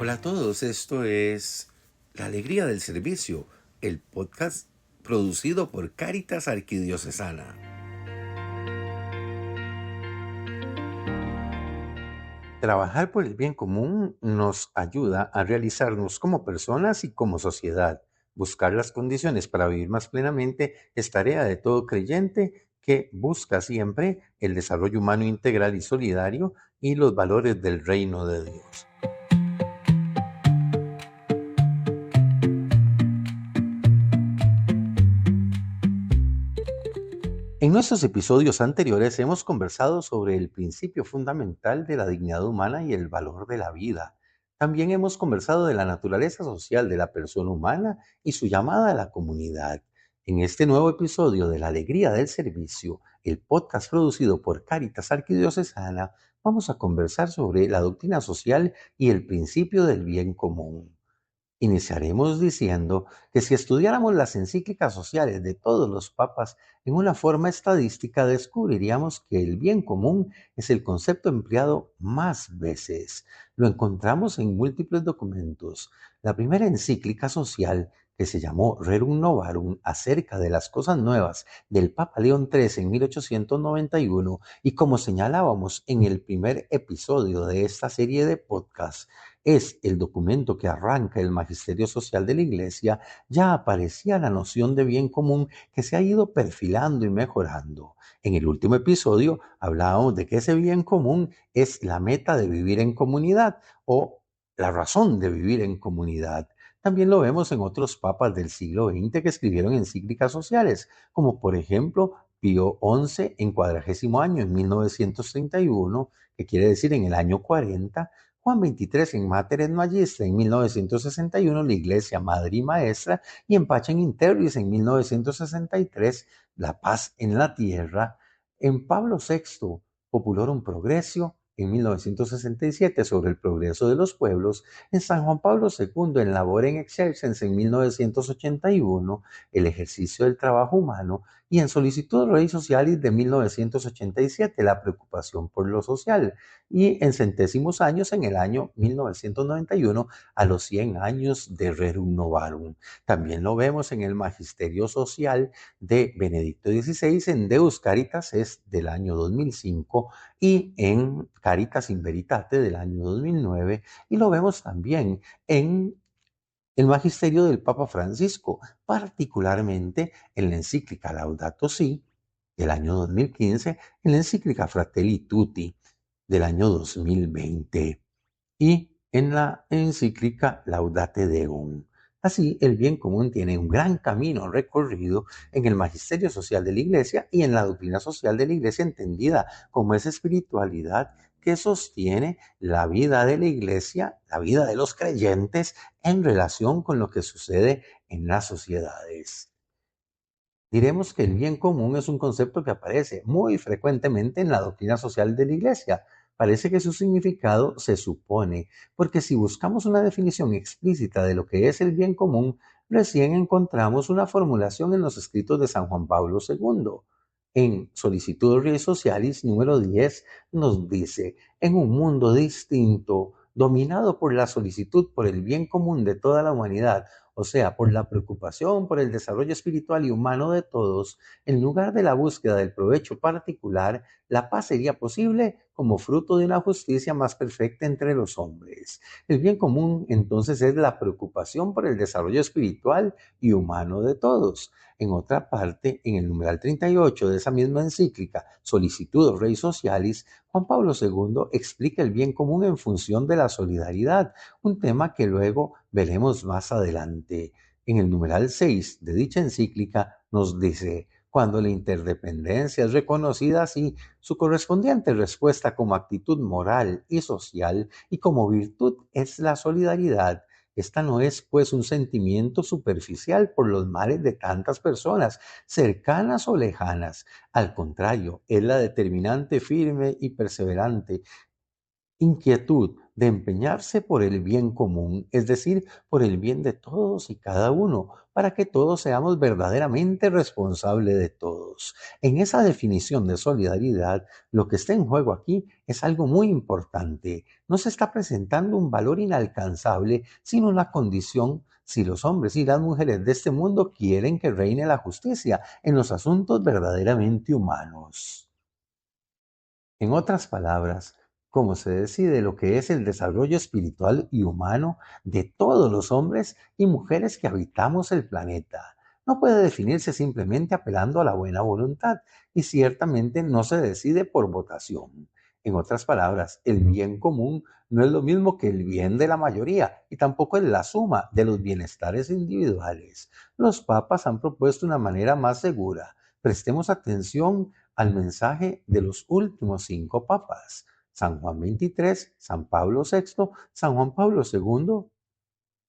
Hola a todos, esto es La Alegría del Servicio, el podcast producido por Cáritas Arquidiocesana. Trabajar por el bien común nos ayuda a realizarnos como personas y como sociedad. Buscar las condiciones para vivir más plenamente es tarea de todo creyente que busca siempre el desarrollo humano integral y solidario y los valores del reino de Dios. En nuestros episodios anteriores hemos conversado sobre el principio fundamental de la dignidad humana y el valor de la vida. También hemos conversado de la naturaleza social de la persona humana y su llamada a la comunidad. En este nuevo episodio de La Alegría del Servicio, el podcast producido por Cáritas Arquidiocesana, vamos a conversar sobre la doctrina social y el principio del bien común. Iniciaremos diciendo que si estudiáramos las encíclicas sociales de todos los papas en una forma estadística, descubriríamos que el bien común es el concepto empleado más veces. Lo encontramos en múltiples documentos. La primera encíclica social, que se llamó Rerum Novarum, acerca de las cosas nuevas del Papa León XIII en 1891, y como señalábamos en el primer episodio de esta serie de podcasts, es el documento que arranca el magisterio social de la Iglesia, ya aparecía la noción de bien común que se ha ido perfilando y mejorando. En el último episodio hablábamos de que ese bien común es la meta de vivir en comunidad o la razón de vivir en comunidad. También lo vemos en otros papas del siglo XX que escribieron encíclicas sociales, como por ejemplo Pío XI en 40º año, en 1931, que quiere decir en el año 40, Juan XXIII en Mater Magistra en 1961, la Iglesia Madre y Maestra, y en Pacem in Terris en 1963, La Paz en la Tierra, en Pablo VI, Populorum Progressio, en 1967, sobre el progreso de los pueblos, en San Juan Pablo II, en Labor en Exercens, en 1981, el ejercicio del trabajo humano, y en Solicitud Rei Socialis de 1987, la preocupación por lo social, y en centésimos años, en el año 1991, a los 100 años de Rerum Novarum. También lo vemos en el Magisterio Social de Benedicto XVI, en Deus Caritas es del año 2005 y en Caritas in Veritate del año 2009, y lo vemos también en el magisterio del Papa Francisco, particularmente en la encíclica Laudato Si del año 2015, en la encíclica Fratelli Tutti del año 2020 y en la encíclica Laudate Deum. Así, el bien común tiene un gran camino recorrido en el magisterio social de la Iglesia y en la doctrina social de la Iglesia, entendida como esa espiritualidad que sostiene la vida de la Iglesia, la vida de los creyentes en relación con lo que sucede en las sociedades. Diremos que el bien común es un concepto que aparece muy frecuentemente en la doctrina social de la Iglesia. Parece que su significado se supone, porque si buscamos una definición explícita de lo que es el bien común, recién encontramos una formulación en los escritos de San Juan Pablo II. En Solicitud Rei Socialis número 10 nos dice: en un mundo distinto, dominado por la solicitud por el bien común de toda la humanidad, o sea, por la preocupación por el desarrollo espiritual y humano de todos, en lugar de la búsqueda del provecho particular, la paz sería posible como fruto de una justicia más perfecta entre los hombres. El bien común entonces es la preocupación por el desarrollo espiritual y humano de todos. En otra parte, en el numeral 38 de esa misma encíclica, Solicitud Rei Socialis, Juan Pablo II explica el bien común en función de la solidaridad, un tema que luego veremos más adelante. En el numeral 6 de dicha encíclica nos dice: cuando la interdependencia es reconocida así, su correspondiente respuesta como actitud moral y social y como virtud es la solidaridad. Esta no es, pues, un sentimiento superficial por los males de tantas personas, cercanas o lejanas. Al contrario, es la determinante, firme y perseverante inquietud de empeñarse por el bien común, es decir, por el bien de todos y cada uno, para que todos seamos verdaderamente responsables de todos. En esa definición de solidaridad, lo que está en juego aquí es algo muy importante. No se está presentando un valor inalcanzable, sino una condición si los hombres y las mujeres de este mundo quieren que reine la justicia en los asuntos verdaderamente humanos. En otras palabras, cómo se decide lo que es el desarrollo espiritual y humano de todos los hombres y mujeres que habitamos el planeta. No puede definirse simplemente apelando a la buena voluntad y ciertamente no se decide por votación. En otras palabras, el bien común no es lo mismo que el bien de la mayoría y tampoco es la suma de los bienestares individuales. Los papas han propuesto una manera más segura. Prestemos atención al mensaje de los últimos 5 papas: San Juan XXIII, San Pablo VI, San Juan Pablo II,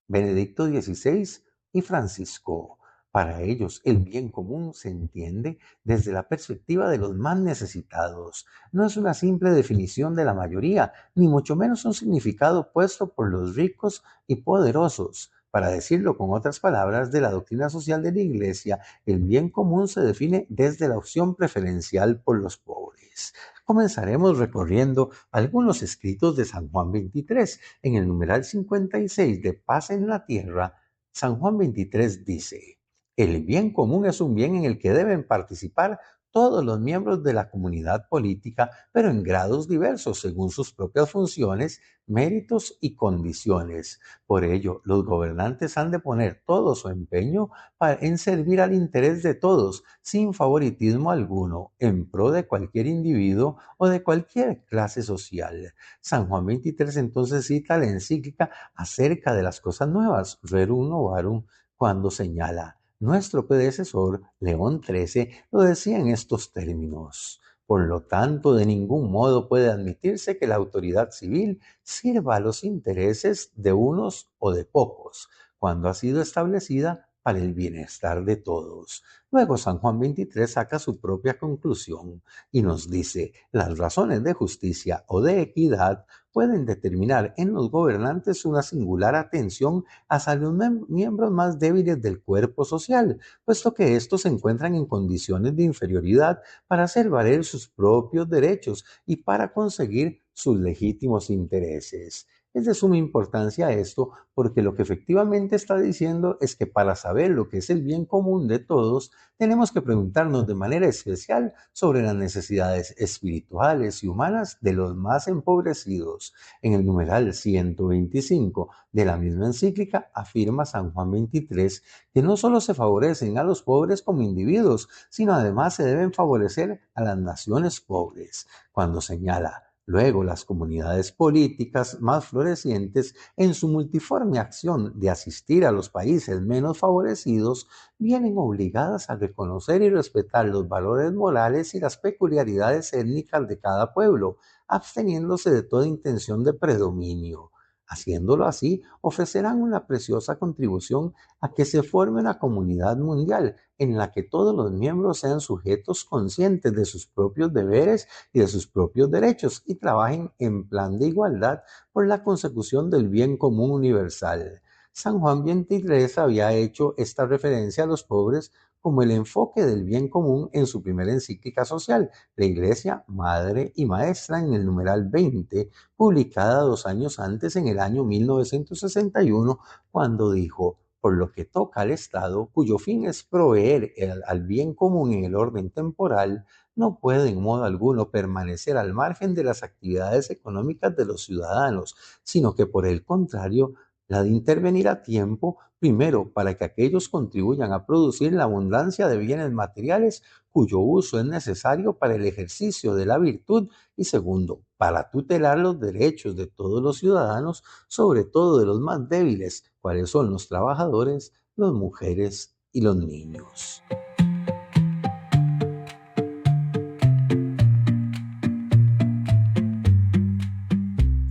Benedicto XVI y Francisco. Para ellos, el bien común se entiende desde la perspectiva de los más necesitados. No es una simple definición de la mayoría, ni mucho menos un significado puesto por los ricos y poderosos. Para decirlo con otras palabras de la doctrina social de la Iglesia, el bien común se define desde la opción preferencial por los pobres. Comenzaremos recorriendo algunos escritos de San Juan XXIII. En el numeral 56 de Paz en la Tierra, San Juan XXIII dice: el bien común es un bien en el que deben participar todos los miembros de la comunidad política, pero en grados diversos según sus propias funciones, méritos y condiciones. Por ello, los gobernantes han de poner todo su empeño en servir al interés de todos, sin favoritismo alguno, en pro de cualquier individuo o de cualquier clase social. San Juan XXIII entonces cita la encíclica acerca de las cosas nuevas, Rerum Novarum, cuando señala: nuestro predecesor, León XIII, lo decía en estos términos: por lo tanto, de ningún modo puede admitirse que la autoridad civil sirva a los intereses de unos o de pocos, cuando ha sido establecida para el bienestar de todos. Luego San Juan XXIII saca su propia conclusión y nos dice: las razones de justicia o de equidad pueden determinar en los gobernantes una singular atención hacia los miembros más débiles del cuerpo social, puesto que estos se encuentran en condiciones de inferioridad para hacer valer sus propios derechos y para conseguir sus legítimos intereses. Es de suma importancia esto porque lo que efectivamente está diciendo es que para saber lo que es el bien común de todos, tenemos que preguntarnos de manera especial sobre las necesidades espirituales y humanas de los más empobrecidos. En el numeral 125 de la misma encíclica afirma San Juan XXIII que no solo se favorecen a los pobres como individuos, sino además se deben favorecer a las naciones pobres, cuando señala: luego, las comunidades políticas más florecientes, en su multiforme acción de asistir a los países menos favorecidos, vienen obligadas a reconocer y respetar los valores morales y las peculiaridades étnicas de cada pueblo, absteniéndose de toda intención de predominio. Haciéndolo así, ofrecerán una preciosa contribución a que se forme una comunidad mundial en la que todos los miembros sean sujetos conscientes de sus propios deberes y de sus propios derechos y trabajen en plan de igualdad por la consecución del bien común universal. San Juan XXIII había hecho esta referencia a los pobres como el enfoque del bien común en su primera encíclica social, la Iglesia, Madre y Maestra, en el numeral 20, publicada 2 años antes, en el año 1961, cuando dijo: por lo que toca al Estado, cuyo fin es proveer al bien común en el orden temporal, no puede en modo alguno permanecer al margen de las actividades económicas de los ciudadanos, sino que por el contrario, la de intervenir a tiempo, primero, para que aquellos contribuyan a producir la abundancia de bienes materiales cuyo uso es necesario para el ejercicio de la virtud, y segundo, para tutelar los derechos de todos los ciudadanos, sobre todo de los más débiles, cuáles son los trabajadores, las mujeres y los niños.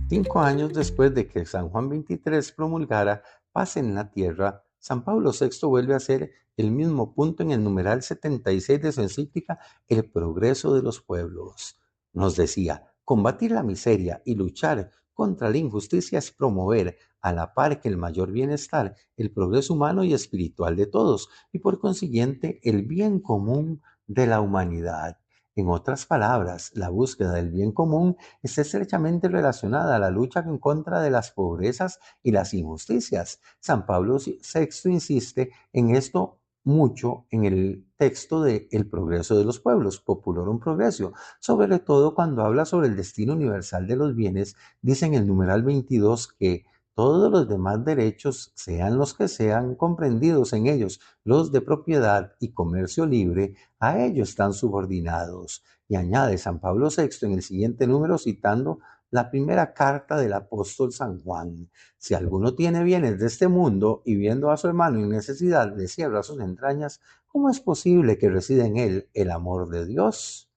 5 años después de que San Juan XXIII promulgara paz en la tierra, San Pablo VI vuelve a hacer el mismo punto en el numeral 76 de su encíclica El progreso de los pueblos. Nos decía: combatir la miseria y luchar contra la injusticia es promover, a la par que el mayor bienestar, el progreso humano y espiritual de todos, y por consiguiente el bien común de la humanidad. En otras palabras, la búsqueda del bien común está estrechamente relacionada a la lucha en contra de las pobrezas y las injusticias. San Pablo VI insiste en esto mucho en el texto de El progreso de los pueblos, Populorum Progressio, sobre todo cuando habla sobre el destino universal de los bienes. Dice en el numeral 22 que todos los demás derechos, sean los que sean, comprendidos en ellos, los de propiedad y comercio libre, a ellos están subordinados. Y añade San Pablo VI en el siguiente número citando la primera carta del apóstol San Juan: si alguno tiene bienes de este mundo y viendo a su hermano en necesidad le cierra sus entrañas, ¿cómo es posible que resida en él el amor de Dios?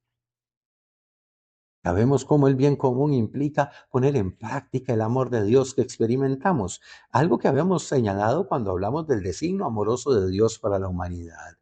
Sabemos cómo el bien común implica poner en práctica el amor de Dios que experimentamos, algo que habíamos señalado cuando hablamos del designio amoroso de Dios para la humanidad.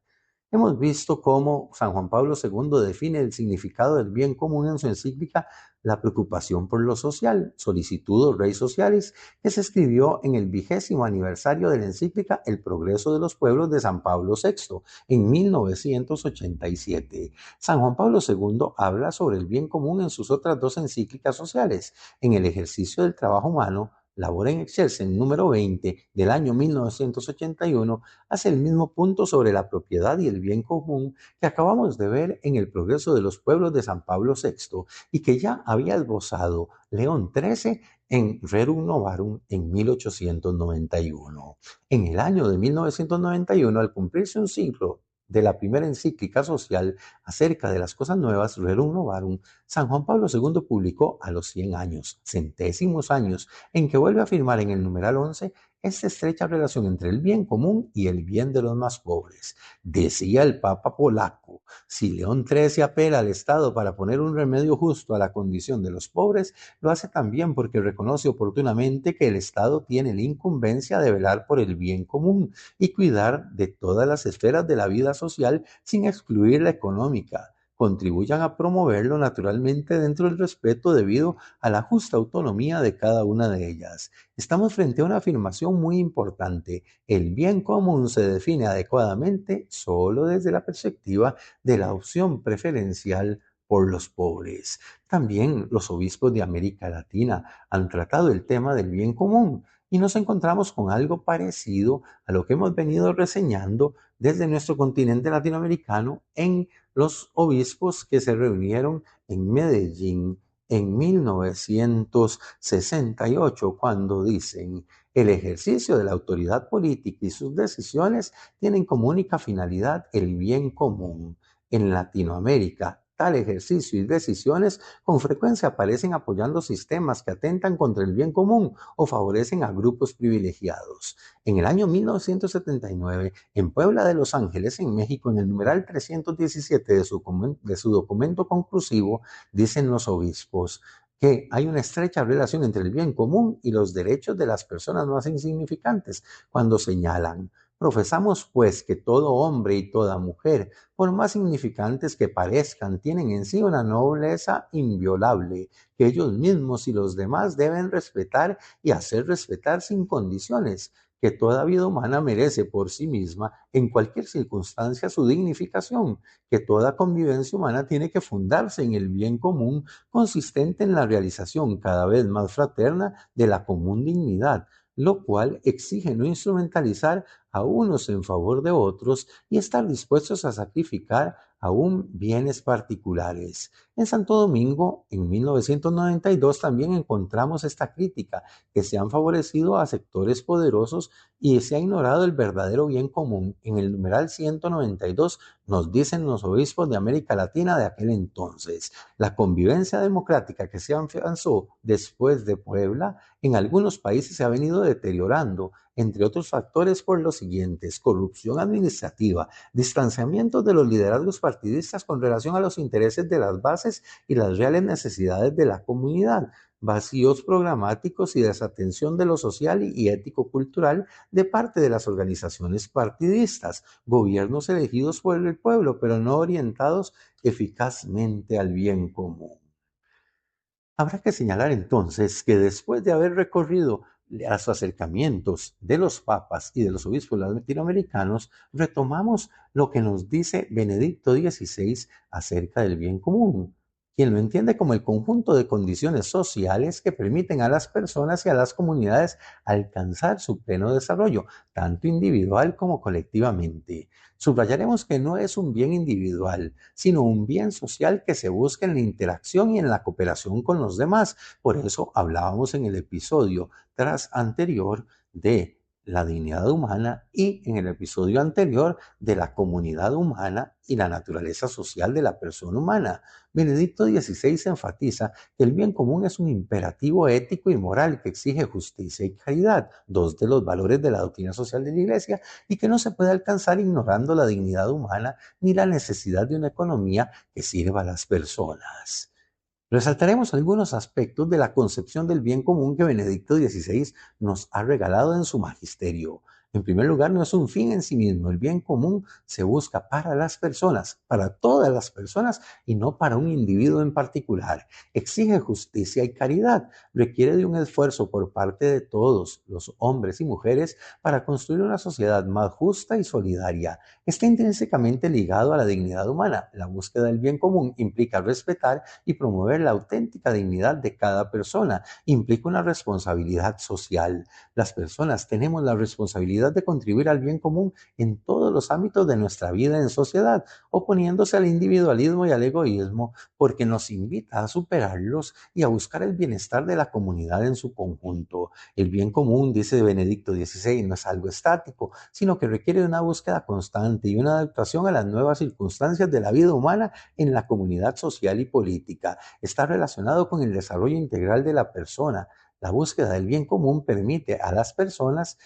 Hemos visto cómo San Juan Pablo II define el significado del bien común en su encíclica La preocupación por lo social, Solicitudo Rei Socialis, que se escribió en el 20º aniversario de la encíclica El progreso de los pueblos de San Pablo VI en 1987. San Juan Pablo II habla sobre el bien común en sus otras dos encíclicas sociales, en el ejercicio del trabajo humano, Labor en Excelsen número 20 del año 1981, hace el mismo punto sobre la propiedad y el bien común que acabamos de ver en el progreso de los pueblos de San Pablo VI y que ya había esbozado León XIII en Rerum Novarum en 1891. En el año de 1991, al cumplirse un siglo de la primera encíclica social acerca de las cosas nuevas, Rerum Novarum, San Juan Pablo II publicó a los 100 años, centésimos años, en que vuelve a afirmar en el numeral 11 esta estrecha relación entre el bien común y el bien de los más pobres. Decía el Papa polaco: si León XIII apela al Estado para poner un remedio justo a la condición de los pobres, lo hace también porque reconoce oportunamente que el Estado tiene la incumbencia de velar por el bien común y cuidar de todas las esferas de la vida social sin excluir la económica. Contribuyan a promoverlo naturalmente dentro del respeto debido a la justa autonomía de cada una de ellas. Estamos frente a una afirmación muy importante: el bien común se define adecuadamente solo desde la perspectiva de la opción preferencial por los pobres. También los obispos de América Latina han tratado el tema del bien común y nos encontramos con algo parecido a lo que hemos venido reseñando desde nuestro continente latinoamericano en los obispos que se reunieron en Medellín en 1968, cuando dicen: el ejercicio de la autoridad política y sus decisiones tienen como única finalidad el bien común. En Latinoamérica, tal ejercicio y decisiones con frecuencia aparecen apoyando sistemas que atentan contra el bien común o favorecen a grupos privilegiados. En el año 1979, en Puebla de Los Ángeles, en México, en el numeral 317 de su documento conclusivo, dicen los obispos que hay una estrecha relación entre el bien común y los derechos de las personas más insignificantes, cuando señalan: profesamos pues que todo hombre y toda mujer, por más significantes que parezcan, tienen en sí una nobleza inviolable, que ellos mismos y los demás deben respetar y hacer respetar sin condiciones, que toda vida humana merece por sí misma, en cualquier circunstancia, su dignificación, que toda convivencia humana tiene que fundarse en el bien común, consistente en la realización cada vez más fraterna de la común dignidad, lo cual exige no instrumentalizar a unos en favor de otros y estar dispuestos a sacrificar aún bienes particulares. En Santo Domingo, en 1992, también encontramos esta crítica: que se han favorecido a sectores poderosos y se ha ignorado el verdadero bien común. En el numeral 192 nos dicen los obispos de América Latina de aquel entonces: la convivencia democrática que se afianzó después de Puebla en algunos países se ha venido deteriorando, entre otros factores, por los siguientes: corrupción administrativa, distanciamiento de los liderazgos partidistas con relación a los intereses de las bases y las reales necesidades de la comunidad, vacíos programáticos y desatención de lo social y ético-cultural de parte de las organizaciones partidistas, gobiernos elegidos por el pueblo pero no orientados eficazmente al bien común. Habrá que señalar entonces que después de haber recorrido los acercamientos de los papas y de los obispos latinoamericanos, retomamos lo que nos dice Benedicto XVI acerca del bien común, quien lo entiende como el conjunto de condiciones sociales que permiten a las personas y a las comunidades alcanzar su pleno desarrollo, tanto individual como colectivamente. Subrayaremos que no es un bien individual, sino un bien social que se busca en la interacción y en la cooperación con los demás. Por eso hablábamos en el episodio tras anterior de la dignidad humana y en el episodio anterior de la comunidad humana y la naturaleza social de la persona humana. Benedicto XVI enfatiza que el bien común es un imperativo ético y moral que exige justicia y caridad, dos de los valores de la doctrina social de la Iglesia, y que no se puede alcanzar ignorando la dignidad humana ni la necesidad de una economía que sirva a las personas. Resaltaremos algunos aspectos de la concepción del bien común que Benedicto XVI nos ha regalado en su magisterio. En primer lugar, no es un fin en sí mismo. El bien común se busca para las personas, para todas las personas y no para un individuo en particular. Exige justicia y caridad. Requiere de un esfuerzo por parte de todos, los hombres y mujeres, para construir una sociedad más justa y solidaria. Está intrínsecamente ligado a la dignidad humana. La búsqueda del bien común implica respetar y promover la auténtica dignidad de cada persona. Implica una responsabilidad social. Las personas tenemos la responsabilidad de contribuir al bien común en todos los ámbitos de nuestra vida en sociedad, oponiéndose al individualismo y al egoísmo, porque nos invita a superarlos y a buscar el bienestar de la comunidad en su conjunto. El bien común, dice Benedicto XVI, no es algo estático, sino que requiere de una búsqueda constante y una adaptación a las nuevas circunstancias de la vida humana en la comunidad social y política. Está relacionado con el desarrollo integral de la persona. La búsqueda del bien común permite a las personas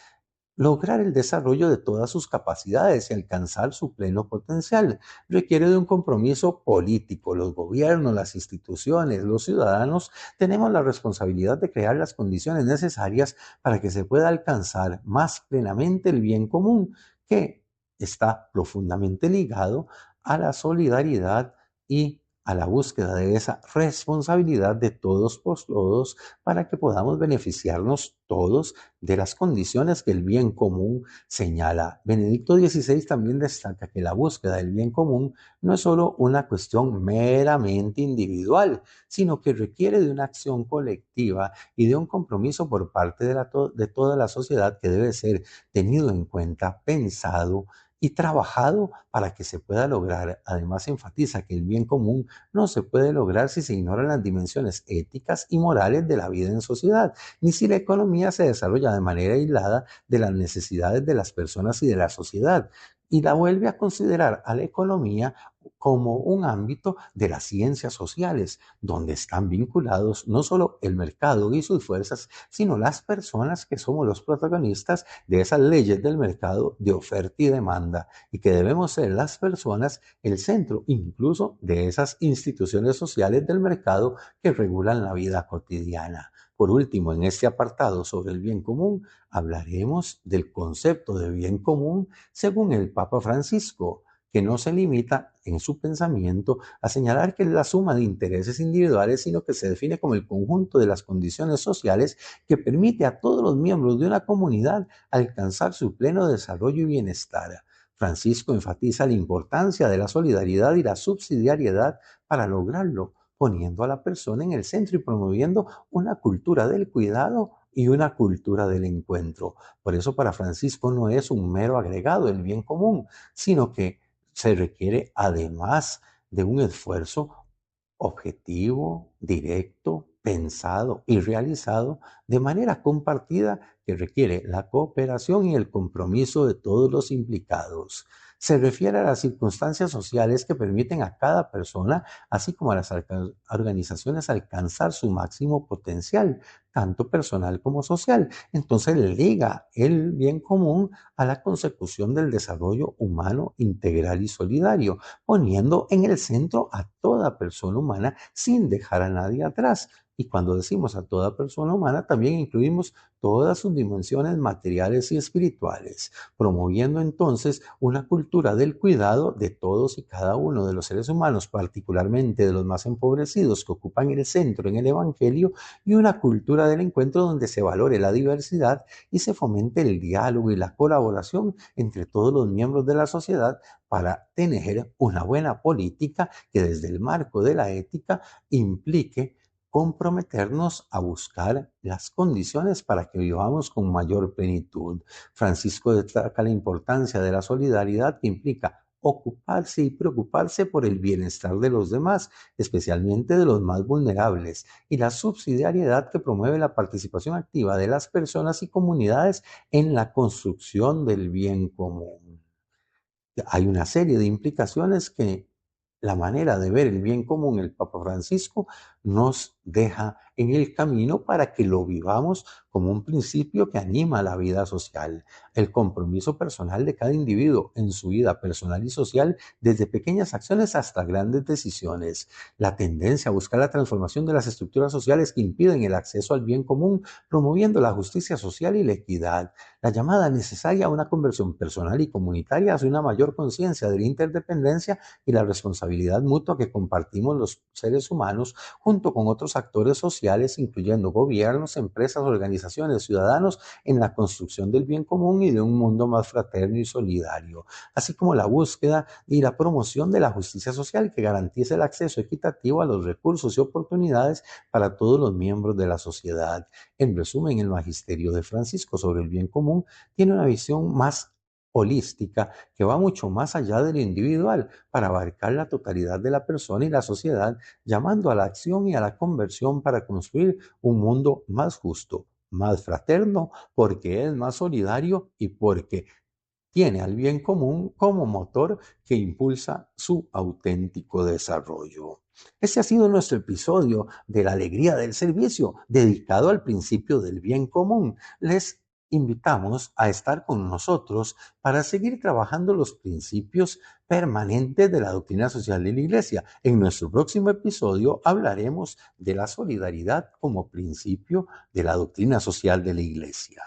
lograr el desarrollo de todas sus capacidades y alcanzar su pleno potencial. Requiere de un compromiso político. Los gobiernos, las instituciones, los ciudadanos tenemos la responsabilidad de crear las condiciones necesarias para que se pueda alcanzar más plenamente el bien común, que está profundamente ligado a la solidaridad y a la búsqueda de esa responsabilidad de todos por todos para que podamos beneficiarnos todos de las condiciones que el bien común señala. Benedicto XVI también destaca que la búsqueda del bien común no es solo una cuestión meramente individual, sino que requiere de una acción colectiva y de un compromiso por parte de toda la sociedad que debe ser tenido en cuenta, pensado y trabajado para que se pueda lograr. Además, enfatiza que el bien común no se puede lograr si se ignoran las dimensiones éticas y morales de la vida en sociedad, ni si la economía se desarrolla de manera aislada de las necesidades de las personas y de la sociedad, y la vuelve a considerar a la economía como un ámbito de las ciencias sociales, donde están vinculados no solo el mercado y sus fuerzas, sino las personas que somos los protagonistas de esas leyes del mercado de oferta y demanda, y que debemos ser las personas el centro incluso de esas instituciones sociales del mercado que regulan la vida cotidiana. Por último, en este apartado sobre el bien común, hablaremos del concepto de bien común según el Papa Francisco, que no se limita en su pensamiento a señalar que es la suma de intereses individuales, sino que se define como el conjunto de las condiciones sociales que permite a todos los miembros de una comunidad alcanzar su pleno desarrollo y bienestar. Francisco enfatiza la importancia de la solidaridad y la subsidiariedad para lograrlo, poniendo a la persona en el centro y promoviendo una cultura del cuidado y una cultura del encuentro. Por eso para Francisco no es un mero agregado el bien común, sino que se requiere además de un esfuerzo objetivo, directo, pensado y realizado de manera compartida que requiere la cooperación y el compromiso de todos los implicados. Se refiere a las circunstancias sociales que permiten a cada persona, así como a las organizaciones, alcanzar su máximo potencial, tanto personal como social. Entonces liga el bien común a la consecución del desarrollo humano integral y solidario, poniendo en el centro a toda persona humana sin dejar a nadie atrás. Y cuando decimos a toda persona humana, también incluimos todas sus dimensiones materiales y espirituales, promoviendo entonces una cultura del cuidado de todos y cada uno de los seres humanos, particularmente de los más empobrecidos que ocupan el centro en el Evangelio, y una cultura del encuentro donde se valore la diversidad y se fomente el diálogo y la colaboración entre todos los miembros de la sociedad para tener una buena política que desde el marco de la ética implique comprometernos a buscar las condiciones para que vivamos con mayor plenitud. Francisco destaca la importancia de la solidaridad que implica ocuparse y preocuparse por el bienestar de los demás, especialmente de los más vulnerables, y la subsidiariedad que promueve la participación activa de las personas y comunidades en la construcción del bien común. Hay una serie de implicaciones que la manera de ver el bien común, el Papa Francisco, nos deja en el camino para que lo vivamos como un principio que anima la vida social. El compromiso personal de cada individuo en su vida personal y social, desde pequeñas acciones hasta grandes decisiones. La tendencia a buscar la transformación de las estructuras sociales que impiden el acceso al bien común, promoviendo la justicia social y la equidad. La llamada necesaria a una conversión personal y comunitaria hacia una mayor conciencia de la interdependencia y la responsabilidad mutua que compartimos los seres humanos junto con otros actores sociales, incluyendo gobiernos, empresas, organizaciones, ciudadanos, en la construcción del bien común y de un mundo más fraterno y solidario, así como la búsqueda y la promoción de la justicia social que garantice el acceso equitativo a los recursos y oportunidades para todos los miembros de la sociedad. En resumen, el magisterio de Francisco sobre el bien común tiene una visión más holística que va mucho más allá de lo individual para abarcar la totalidad de la persona y la sociedad, llamando a la acción y a la conversión para construir un mundo más justo, más fraterno, porque es más solidario y porque tiene al bien común como motor que impulsa su auténtico desarrollo. Este ha sido nuestro episodio de la alegría del servicio, dedicado al principio del bien común. Les invitamos a estar con nosotros para seguir trabajando los principios permanentes de la doctrina social de la Iglesia. En nuestro próximo episodio hablaremos de la solidaridad como principio de la doctrina social de la Iglesia.